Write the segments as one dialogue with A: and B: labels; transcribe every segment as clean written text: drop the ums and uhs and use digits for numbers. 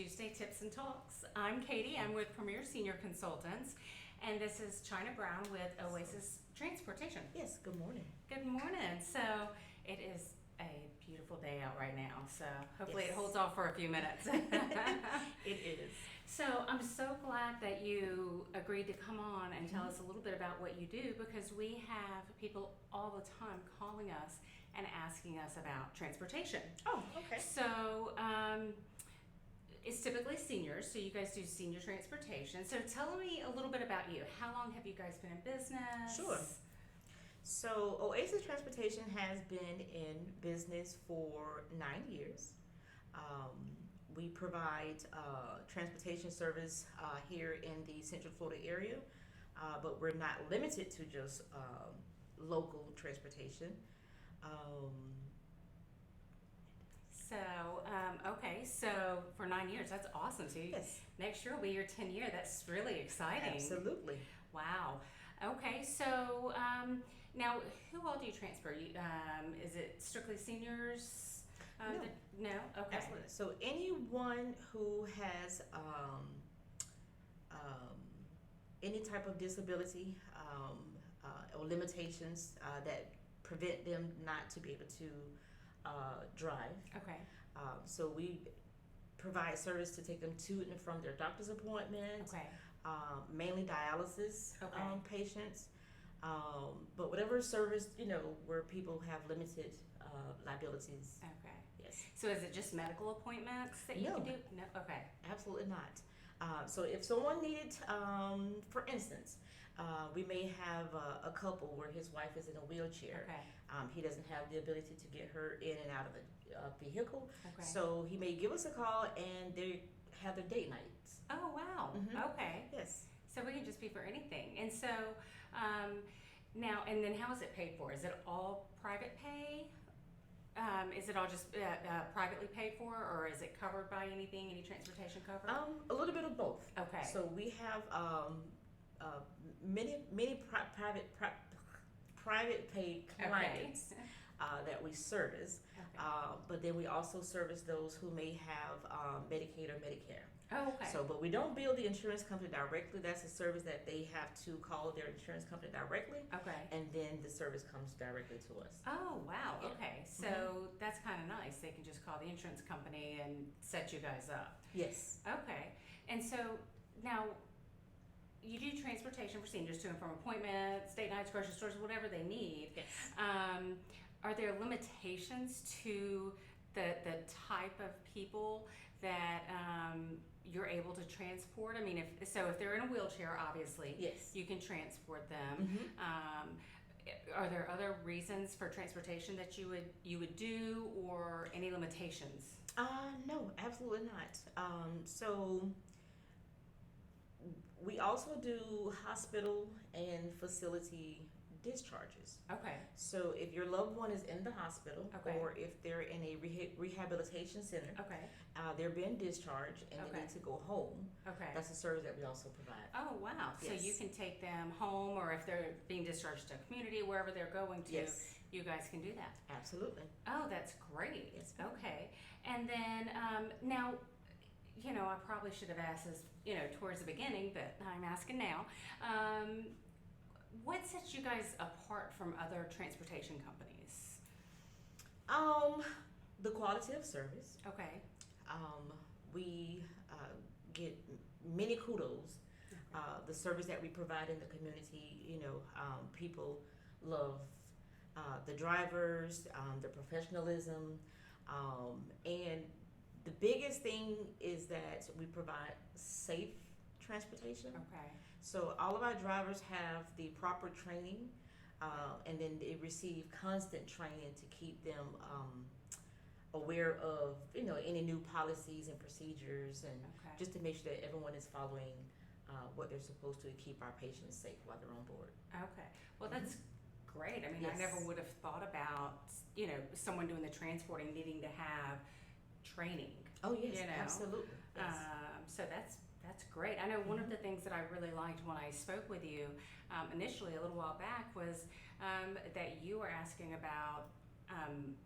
A: Tuesday Tips and Talks. I'm Katie. I'm with Premier Senior Consultants, and this is China Brown with Oasis Transportation.
B: Yes, good morning.
A: Good morning. So it is a beautiful day out right now, so hopefully
B: Yes.
A: it holds off for a few minutes.
B: It is.
A: So I'm so glad that you agreed to come on and tell us a little bit about what you do, because we have people all the time calling us and asking us about transportation.
B: Oh, okay.
A: So it's typically seniors, so you guys do senior transportation. So tell me a little bit about you. How long have you guys been in business?
B: Sure. So Oasis Transportation has been in business for 9 years. We provide transportation service here in the Central Florida area, but we're not limited to just local transportation.
A: Okay, so for 9 years, that's awesome. So
B: Yes.
A: next year will be your 10th year. That's really exciting.
B: Absolutely.
A: Wow. Okay, so now who all do you transfer? Is it strictly seniors?
B: No.
A: No? Okay.
B: Absolutely. So anyone who has any type of disability or limitations that prevent them not to be able to drive.
A: Okay.
B: So we provide service to take them to and from their doctor's appointments.
A: Okay.
B: Mainly dialysis
A: Okay.
B: patients. But whatever service, where people have limited liabilities.
A: Okay.
B: Yes.
A: So is it just medical appointments that you
B: No.
A: can do? No. Okay.
B: Absolutely not. So if someone needed, for instance, we may have a couple where his wife is in a wheelchair.
A: Okay.
B: He doesn't have the ability to get her in and out of the vehicle.
A: Okay.
B: So he may give us a call and they have their date nights.
A: Oh, wow.
B: Mhm.
A: Okay.
B: Yes.
A: So we can just be for anything. And so now, and then how is it paid for? Is it all private pay? Is it all just privately paid for, or is it covered by anything, any transportation covered?
B: A little bit of both.
A: Okay.
B: So we have many private paid clients that we service.
A: Okay.
B: But then we also service those who may have Medicaid or Medicare.
A: Oh, okay.
B: So, but we don't bill the insurance company directly. That's a service that they have to call their insurance company directly,
A: Okay.
B: and then the service comes directly to us.
A: Oh, wow.
B: Yeah.
A: Okay. So that's kind of nice. They can just call the insurance company and set you guys up.
B: Yes.
A: Okay. And so now you do transportation for seniors to and from appointments, date nights, grocery stores, whatever they need.
B: Yes.
A: Are there limitations to the type of people that you're able to transport? I mean, if they're in a wheelchair, obviously,
B: Yes.
A: you can transport them. Are there other reasons for transportation that you would do, or any limitations?
B: No, absolutely not. So we also do hospital and facility discharges.
A: Okay.
B: So if your loved one is in the hospital,
A: Okay.
B: or if they're in a rehabilitation center,
A: Okay.
B: they're being discharged and
A: Okay.
B: they need to go home,
A: Okay.
B: that's a service that we also provide.
A: Oh, wow. So
B: Yes.
A: you can take them home, or if they're being discharged to a community, wherever they're going to,
B: Yes.
A: you guys can do that.
B: Absolutely.
A: Oh, that's great.
B: Yes, ma'am.
A: Okay. And then now, I probably should have asked this, towards the beginning, but I'm asking now. What sets you guys apart from other transportation companies?
B: The quality of service.
A: Okay.
B: We get many kudos. The service that we provide in the community, people love the drivers, the professionalism, and the biggest thing is that we provide safe transportation.
A: Okay.
B: So all of our drivers have the proper training, and then they receive constant training to keep them aware of any new policies and procedures, and
A: Okay.
B: just to make sure that everyone is following what they're supposed to keep our patients safe while they're on board.
A: Okay. Well, that's great. I mean, I
B: Yes.
A: never would have thought about, someone doing the transporting needing to have training.
B: Oh yes,
A: You know,
B: absolutely. Yes.
A: So that's great. I know one of the things that I really liked when I spoke with you initially a little while back was that you were asking about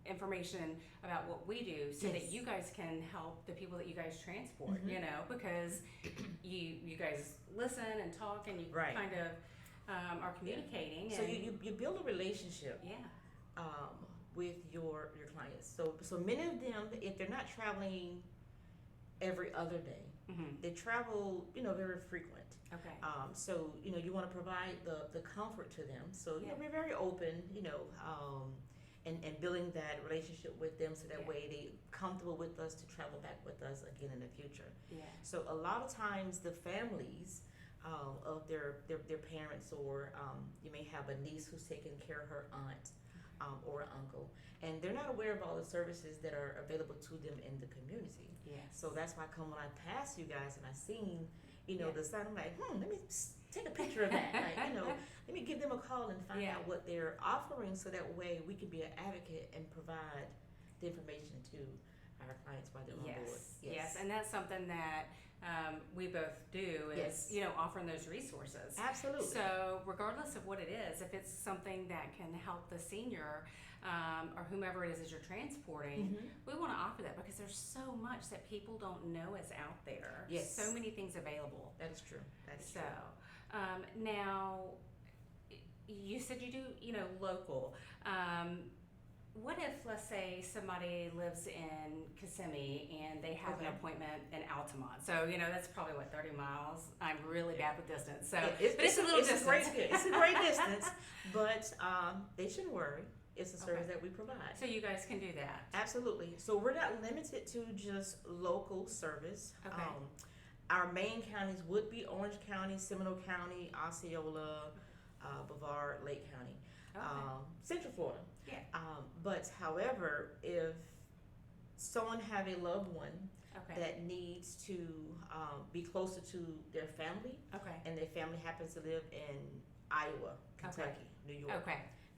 A: information about what we do so that you guys can help the people that you guys transport, you know, because you guys listen and talk and you kind of are communicating.
B: So you build a relationship with your clients. So many of them, if they're not traveling every other day, they travel, very frequent.
A: Okay.
B: So, you want to provide the comfort to them. So, we're very open, and building that relationship with them so that way they comfortable with us to travel back with us again in the future.
A: Yeah.
B: So a lot of times the families of their parents, or you may have a niece who's taking care of her aunt or an uncle, and they're not aware of all the services that are available to them in the community.
A: Yes.
B: So that's why when I passed you guys and I seen, the sign, I'm like, let me take a picture of that. Let me give them a call and find out what they're offering, so that way we can be an advocate and provide the information to our clients while they're on board.
A: Yes, and that's something that we both do is, offering those resources.
B: Absolutely.
A: So regardless of what it is, if it's something that can help the senior or whomever it is you're transporting, we want to offer that because there's so much that people don't know is out there.
B: Yes.
A: So many things available.
B: That is true. That is
A: so,
B: true.
A: Now, you said you do, local. What if, let's say, somebody lives in Kissimmee and they have an appointment in Altamont? So, that's probably, 30 miles? I'm really bad with distance. So, it's a little distance.
B: It's a great distance, but they shouldn't worry. It's a service that we provide.
A: So you guys can do that?
B: Absolutely. So we're not limited to just local service.
A: Okay.
B: Our main counties would be Orange County, Seminole County, Osceola, Brevard, Lake County, Central Florida.
A: Yeah.
B: But however, if someone have a loved one that needs to be closer to their family, and their family happens to live in Iowa, Kentucky, New York,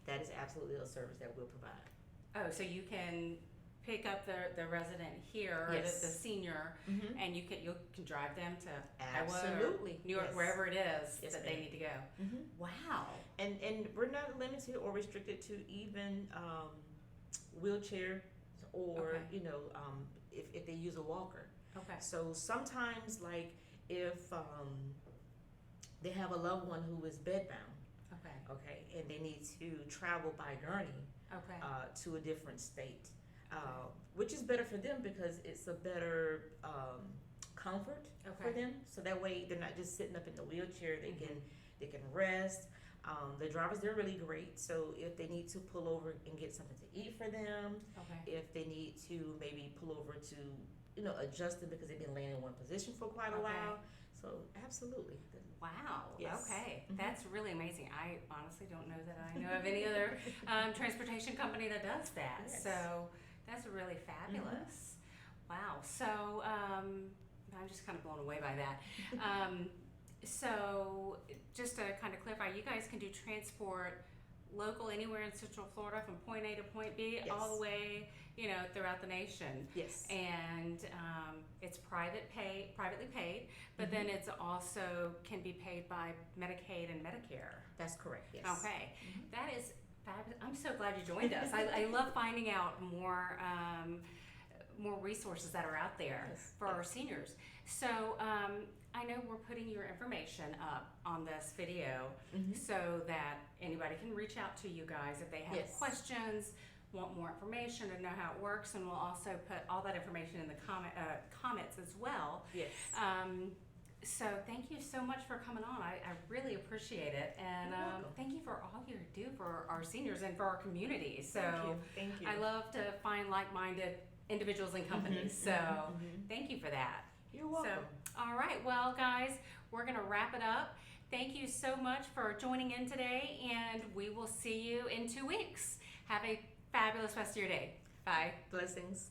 B: that is absolutely a service that we'll provide.
A: Oh, so you can pick up the resident here, or the senior, and you can drive them to Iowa or New York, wherever it is that they need to go. Wow.
B: And we're not limited or restricted to even wheelchair, or if they use a walker. So sometimes, like if they have a loved one who is bedbound, and they need to travel by gurney to a different state, which is better for them because it's a better comfort for them. So that way they're not just sitting up in the wheelchair. They can rest. The drivers, they're really great. So if they need to pull over and get something to eat for them, if they need to maybe pull over to adjust them because they've been laying in one position for quite a while. So absolutely.
A: Wow.
B: Yes.
A: Okay. That's really amazing. I honestly don't know that I know of any other transportation company that does that.
B: Yes.
A: So that's really fabulous. Wow. So I'm just kind of blown away by that. So just to kind of clarify, you guys can do transport local anywhere in Central Florida from point A to point B, all the way, throughout the nation.
B: Yes.
A: And it's privately paid, but then it's also can be paid by Medicaid and Medicare.
B: That's correct. Yes.
A: Okay. That is fabulous. I'm so glad you joined us. I love finding out more resources that are out there for our seniors. So I know we're putting your information up on this video so that anybody can reach out to you guys if they have questions, want more information, or know how it works, and we'll also put all that information in the comments as well.
B: Yes.
A: So thank you so much for coming on. I really appreciate it, and thank you for all you do for our seniors and for our community. So
B: thank you.
A: I love to find like-minded individuals and companies. So thank you for that.
B: You're welcome.
A: So, all right, well, guys, we're going to wrap it up. Thank you so much for joining in today, and we will see you in 2 weeks. Have a fabulous rest of your day. Bye.
B: Blessings.